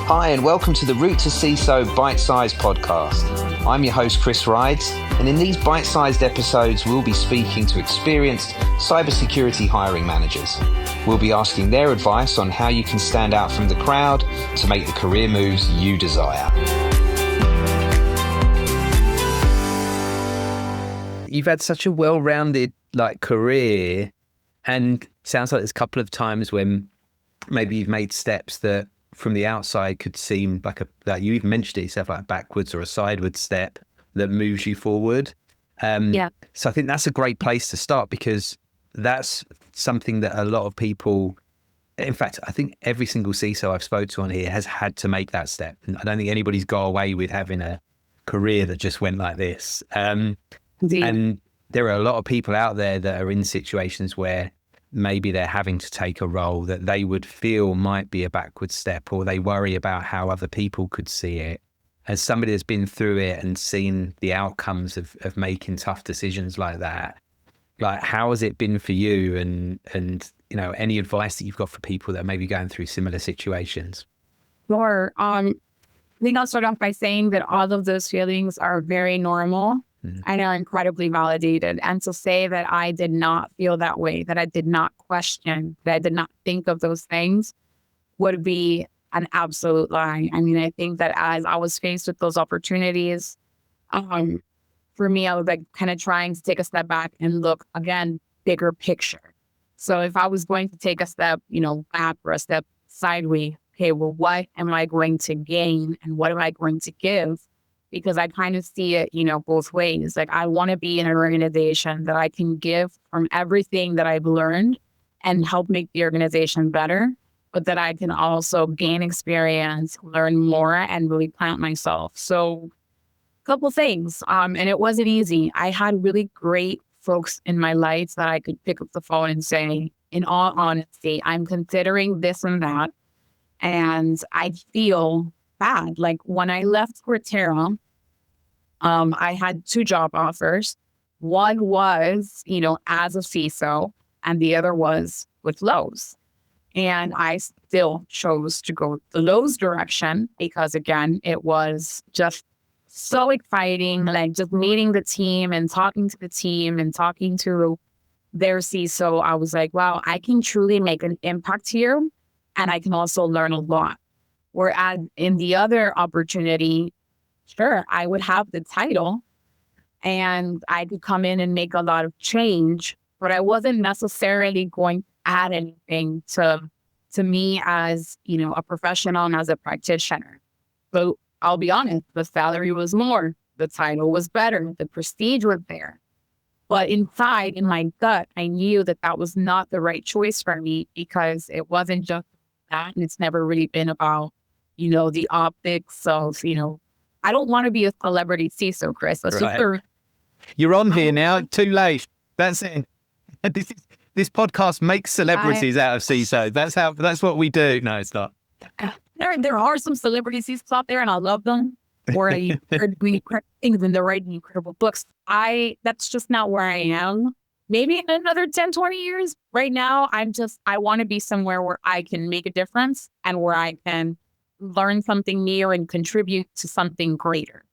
Hi, and welcome to the Route to CISO Bite-Sized podcast. I'm your host, Chris Rides, and in these bite-sized episodes, we'll be speaking to experienced cybersecurity hiring managers. We'll be asking their advice on how you can stand out from the crowd to make the career moves you desire. You've had such a well-rounded career, and sounds like there's a couple of times when maybe you've made steps that from the outside could seem like you even mentioned it yourself, like a backwards or a sideways step that moves you forward. So I think that's a great place to start, because that's something that a lot of people, in fact, I think every single CISO I've spoken to on here has had to make that step. And I don't think anybody's got away with having a career that just went like this. And there are a lot of people out there that are in situations where maybe they're having to take a role that they would feel might be a backward step, or they worry about how other people could see it. As somebody that's been through it and seen the outcomes of making tough decisions like that, how has it been for you? And any advice that you've got for people that are maybe going through similar situations? Sure. I think I'll start off by saying that all of those feelings are very normal. And are incredibly validated. And to say that I did not feel that way, that I did not question, that I did not think of those things would be an absolute lie. I mean, I think that as I was faced with those opportunities, for me, I was kind of trying to take a step back and look, again, bigger picture. So if I was going to take a step, back or a step sideways, okay, well, what am I going to gain and what am I going to give? Because I kind of see it, both ways. I want to be in an organization that I can give from everything that I've learned and help make the organization better, but that I can also gain experience, learn more, and really plant myself. So a couple things. And it wasn't easy. I had really great folks in my life that I could pick up the phone and say, in all honesty, I'm considering this and that, and I feel bad. When I left Cortera, I had 2 job offers. One was, as a CISO, and the other was with Lowe's. And I still chose to go the Lowe's direction because, again, it was just so exciting, just meeting the team and talking to the team and talking to their CISO. I was like, wow, I can truly make an impact here, and I can also learn a lot. Whereas in the other opportunity, sure, I would have the title and I could come in and make a lot of change, but I wasn't necessarily going to add anything to me as, a professional and as a practitioner. But I'll be honest, the salary was more, the title was better, the prestige was there. But inside, in my gut, I knew that that was not the right choice for me, because it wasn't just that, and it's never really been about the optics of, I don't want to be a celebrity CISO, Chris. You're on here now. Too late. That's it. This podcast makes celebrities out of CISO. That's what we do. No, it's not. There are some celebrity CISOs out there, and I love them. Or I heard things and they're writing incredible books. That's just not where I am. Maybe in another 10, 20 years. Right now, I want to be somewhere where I can make a difference and where I can learn something new and contribute to something greater.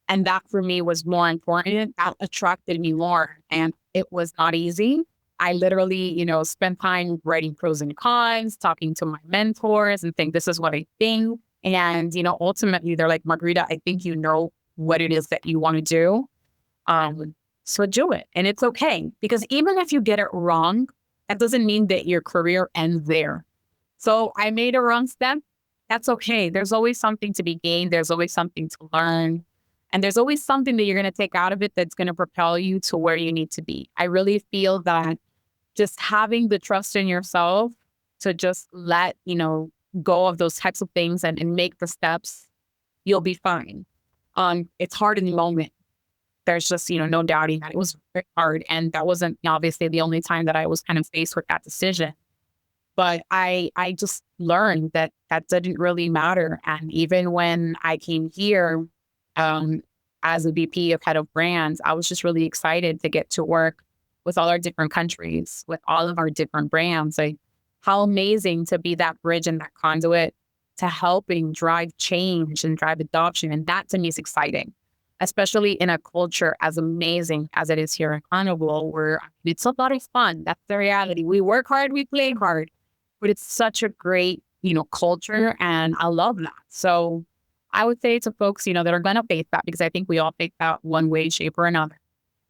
And that for me was more important. That attracted me more. And it was not easy. I literally, spent time writing pros and cons, talking to my mentors and think this is what I think. And, ultimately they're like, Margarita, I think you know what it is that you want to do. So do it. And it's okay. Because even if you get it wrong, that doesn't mean that your career ends there. So I made a wrong step. That's okay. There's always something to be gained. There's always something to learn. And there's always something that you're going to take out of it that's going to propel you to where you need to be. I really feel that just having the trust in yourself to just let, go of those types of things and make the steps, you'll be fine. It's hard in the moment. There's just, no doubting that it was very hard. And that wasn't obviously the only time that I was kind of faced with that decision. But I just learned that didn't really matter. And even when I came here as a VP of head of brands, I was just really excited to get to work with all our different countries, with all of our different brands. How amazing to be that bridge and that conduit to helping drive change and drive adoption. And that to me is exciting, especially in a culture as amazing as it is here in Honorable, where it's a lot of fun. That's the reality. We work hard, we play hard, but it's such a great, culture. And I love that. So I would say to folks, that are going to face that, because I think we all face that one way, shape, or another.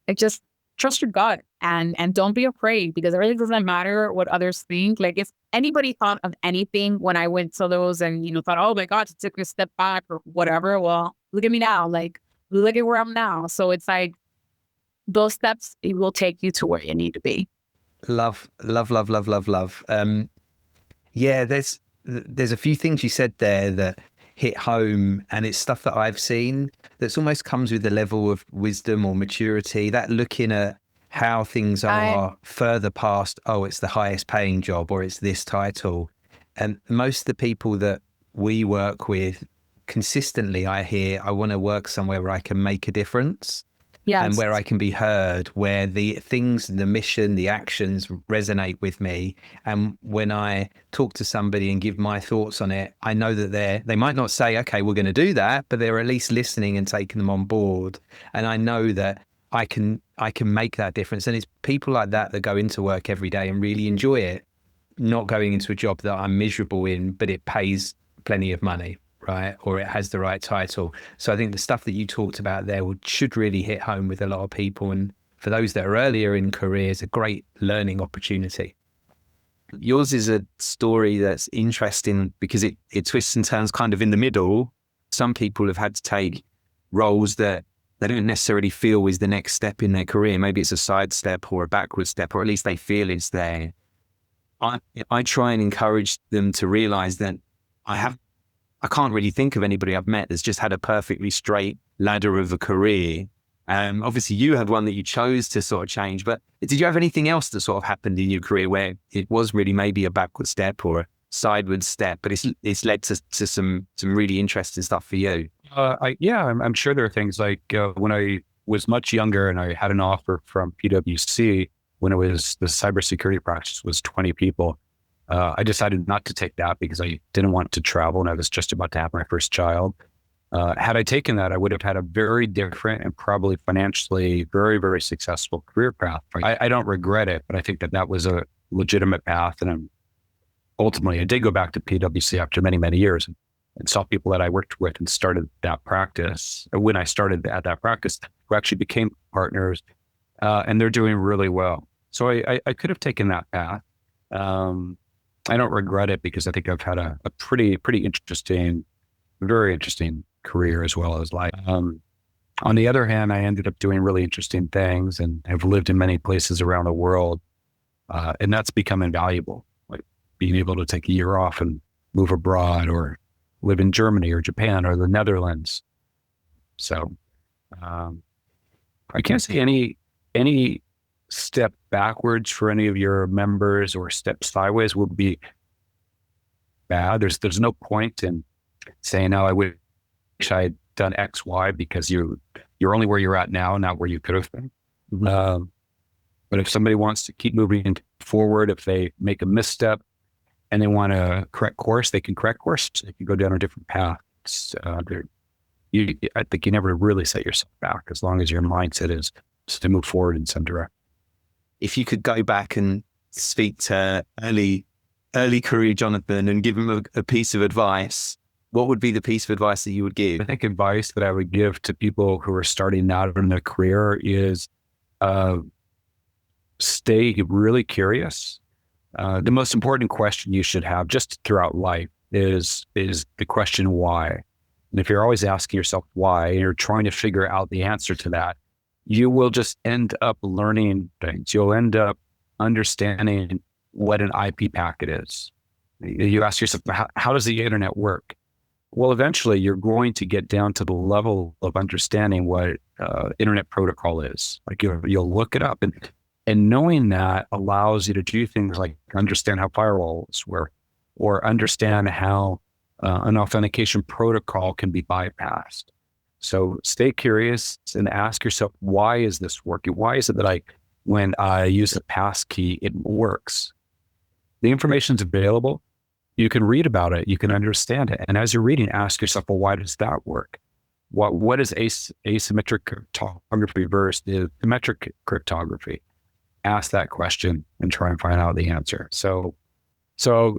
Like, just trust your gut and don't be afraid, because it really doesn't matter what others think. Like, if anybody thought of anything when I went to those and, thought, oh my God, it took a step back or whatever. Well, look at me now. Like, look at where I'm now. So it's like those steps, it will take you to where you need to be. Love. Yeah, there's a few things you said there that hit home, and it's stuff that I've seen that's almost comes with a level of wisdom or maturity, that looking at how things are further past, oh, it's the highest paying job or it's this title. And most of the people that we work with consistently, I hear, I want to work somewhere where I can make a difference. Yes. And where I can be heard, where the things, the mission, the actions resonate with me. And when I talk to somebody and give my thoughts on it, I know that they might not say, okay, we're going to do that, but they're at least listening and taking them on board. And I know that I can make that difference. And it's people like that that go into work every day and really enjoy it, not going into a job that I'm miserable in, but it pays plenty of money, right? Or it has the right title. So I think the stuff that you talked about there should really hit home with a lot of people. And for those that are earlier in careers, a great learning opportunity. Yours is a story that's interesting because it twists and turns kind of in the middle. Some people have had to take roles that they don't necessarily feel is the next step in their career. Maybe it's a side step or a backward step, or at least they feel it's there. I try and encourage them to realize that I can't really think of anybody I've met that's just had a perfectly straight ladder of a career. Obviously you had one that you chose to sort of change, but did you have anything else that sort of happened in your career where it was really maybe a backward step or a sideward step, but it's led to some really interesting stuff for you? I'm sure there are things like when I was much younger and I had an offer from PwC when it was the cybersecurity practice was 20 people. I decided not to take that because I didn't want to travel and I was just about to have my first child. Had I taken that, I would have had a very different and probably financially very, very successful career path. I don't regret it, but I think that was a legitimate path. And ultimately, I did go back to PwC after many, many years and saw people that I worked with and started that practice. When I started at that practice, who actually became partners, and they're doing really well. So I could have taken that path. I don't regret it because I think I've had a pretty interesting, very interesting career as well as life. On the other hand, I ended up doing really interesting things and have lived in many places around the world. And that's become invaluable, like being able to take a year off and move abroad or live in Germany or Japan or the Netherlands. So I can't say any step backwards for any of your members or step sideways would be bad. There's no point in saying, "Oh, I wish I had done X, Y," because you're only where you're at now, not where you could have been. Mm-hmm. But if somebody wants to keep moving forward, if they make a misstep and they want to correct course, they can correct course. They can go down a different path. I think you never really set yourself back as long as your mindset is to move forward in some direction. If you could go back and speak to early career Jonathan and give him a piece of advice, what would be the piece of advice that you would give? I think advice that I would give to people who are starting out in their career is stay really curious. The most important question you should have just throughout life is the question why. And if you're always asking yourself why, and you're trying to figure out the answer to that, you will just end up learning things. You'll end up understanding what an IP packet is. You ask yourself, how does the internet work? Well, eventually you're going to get down to the level of understanding what internet protocol is. Like you'll look it up, and knowing that allows you to do things like understand how firewalls work, or understand how an authentication protocol can be bypassed. So stay curious and ask yourself, why is this working? Why is it that when I use a pass key, it works? The information's available. you can read about it, you can understand it. And as you're reading, ask yourself, well, why does that work? What is asymmetric cryptography versus symmetric cryptography? Ask that question and try and find out the answer. So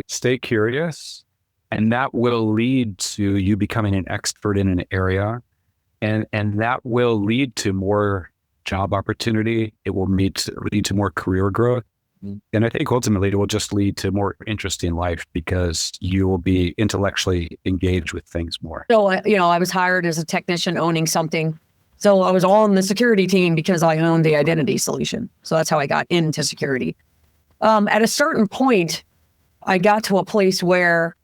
stay curious, and that will lead to you becoming an expert in an area, and that will lead to more job opportunity. It will lead to more career growth. And I think ultimately it will just lead to more interesting life because you will be intellectually engaged with things more. So, I was hired as a technician owning something. So I was on the security team because I owned the identity solution. So that's how I got into security. At a certain point, I got to a place where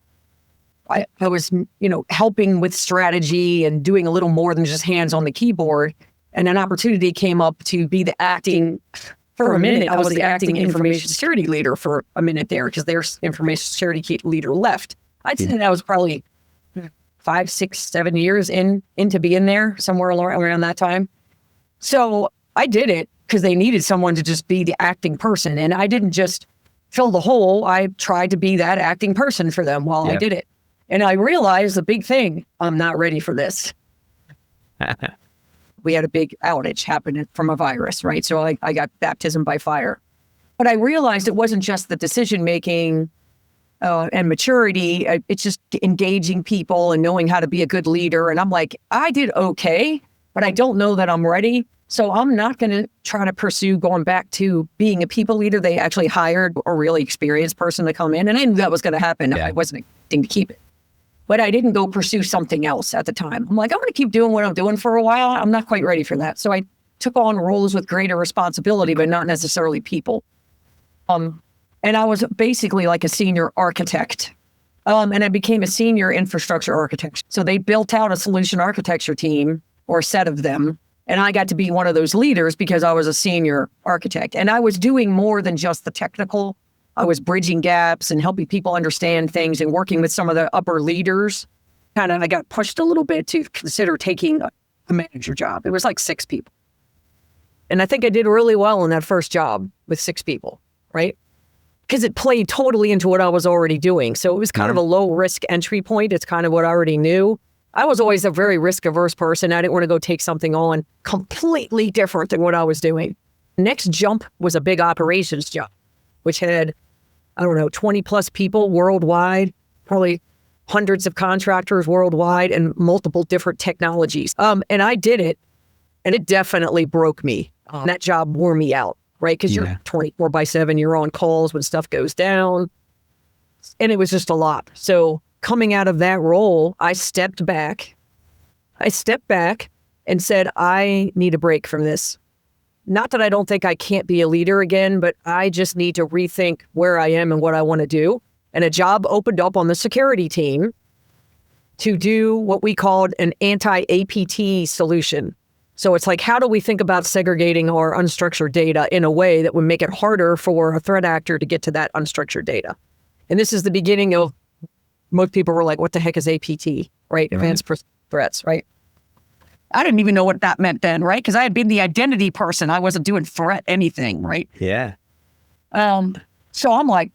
I was, helping with strategy and doing a little more than just hands on the keyboard. And an opportunity came up to be the acting. For a minute, I was the acting information security leader for a minute there because their information security leader left. I'd say that was probably 5, 6, 7 years into being there, somewhere around that time. So I did it because they needed someone to just be the acting person. And I didn't just fill the hole. I tried to be that acting person for them while I did it. And I realized the big thing, I'm not ready for this. We had a big outage happen from a virus, right? So I got baptism by fire. But I realized it wasn't just the decision-making and maturity. It's just engaging people and knowing how to be a good leader. And I'm like, I did okay, but I don't know that I'm ready. So I'm not going to try to pursue going back to being a people leader. They actually hired a really experienced person to come in. And I knew that was going to happen. I wasn't expecting to keep it. But I didn't go pursue something else at the time. I'm like, I'm going to keep doing what I'm doing for a while. I'm not quite ready for that. So I took on roles with greater responsibility, but not necessarily people. And I was basically like a senior architect. And I became a senior infrastructure architect. So they built out a solution architecture team, or a set of them. And I got to be one of those leaders because I was a senior architect. And I was doing more than just the technical. I was bridging gaps and helping people understand things and working with some of the upper leaders. I got pushed a little bit to consider taking a manager job. It was like 6 people. And I think I did really well in that first job with 6 people, right? Because it played totally into what I was already doing. So it was kind of a low risk entry point. It's kind of what I already knew. I was always a very risk averse person. I didn't want to go take something on completely different than what I was doing. Next jump was a big operations job, which had, 20 plus people worldwide, probably hundreds of contractors worldwide and multiple different technologies. And I did it, and it definitely broke me. That job wore me out, right? Because you're 24/7, you're on calls when stuff goes down. And it was just a lot. So coming out of that role, I stepped back and said, I need a break from this. Not that I don't think I can't be a leader again, but I just need to rethink where I am and what I want to do. And a job opened up on the security team to do what we called an anti-APT solution. So it's like, how do we think about segregating our unstructured data in a way that would make it harder for a threat actor to get to that unstructured data? And this is the beginning of, most people were like, what the heck is APT, right? Advanced threats, right? I didn't even know what that meant then, right? Because I had been the identity person. I wasn't doing threat anything, right? Yeah. So I'm like,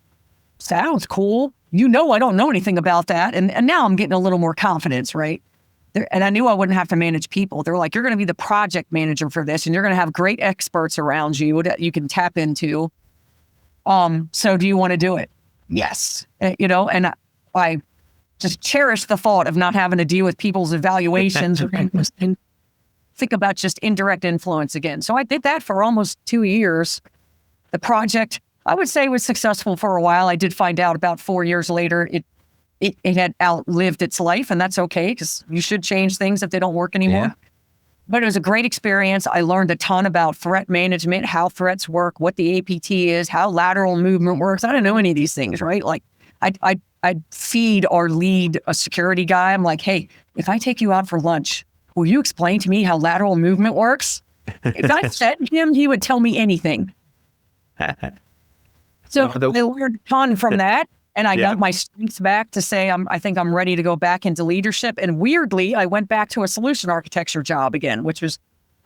sounds cool. I don't know anything about that. And now I'm getting a little more confidence, right? And I knew I wouldn't have to manage people. They're like, you're going to be the project manager for this, and you're going to have great experts around you that you can tap into. So do you want to do it? Yes. And I just cherish the thought of not having to deal with people's evaluations and think about just indirect influence again. So I did that for almost 2 years. The project, I would say, was successful for a while. I did find out about 4 years later, it had outlived its life, and that's okay because you should change things if they don't work anymore. Yeah. But it was a great experience. I learned a ton about threat management, how threats work, what the APT is, how lateral movement works. I didn't know any of these things, right? Like I'd feed our lead, a security guy. I'm like, hey, if I take you out for lunch, will you explain to me how lateral movement works? If I said him, he would tell me anything. So I learned a ton from that. And I got my strengths back to say, I think I'm ready to go back into leadership. And weirdly, I went back to a solution architecture job again, which was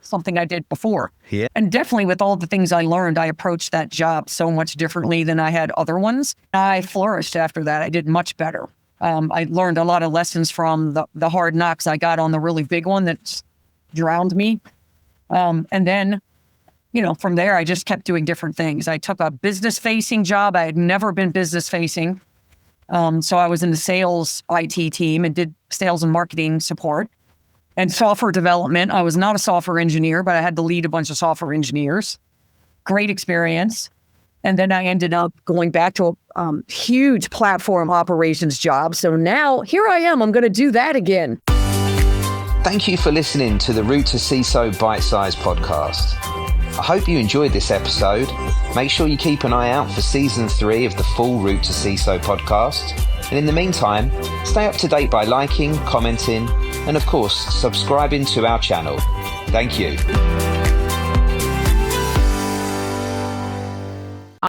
something I did before. Yeah. And definitely with all the things I learned, I approached that job so much differently than I had other ones. I flourished after that. I did much better. I learned a lot of lessons from the hard knocks I got on the really big one that drowned me. And then, from there, I just kept doing different things. I took a business-facing job. I had never been business-facing. So I was in the sales IT team and did sales and marketing support and software development. I was not a software engineer, but I had to lead a bunch of software engineers. Great experience. And then I ended up going back to a huge platform operations job. So now here I am. I'm going to do that again. Thank you for listening to the Route to CISO Bite Size podcast. I hope you enjoyed this episode. Make sure you keep an eye out for season 3 of the full Route to CISO podcast. And in the meantime, stay up to date by liking, commenting, and of course, subscribing to our channel. Thank you.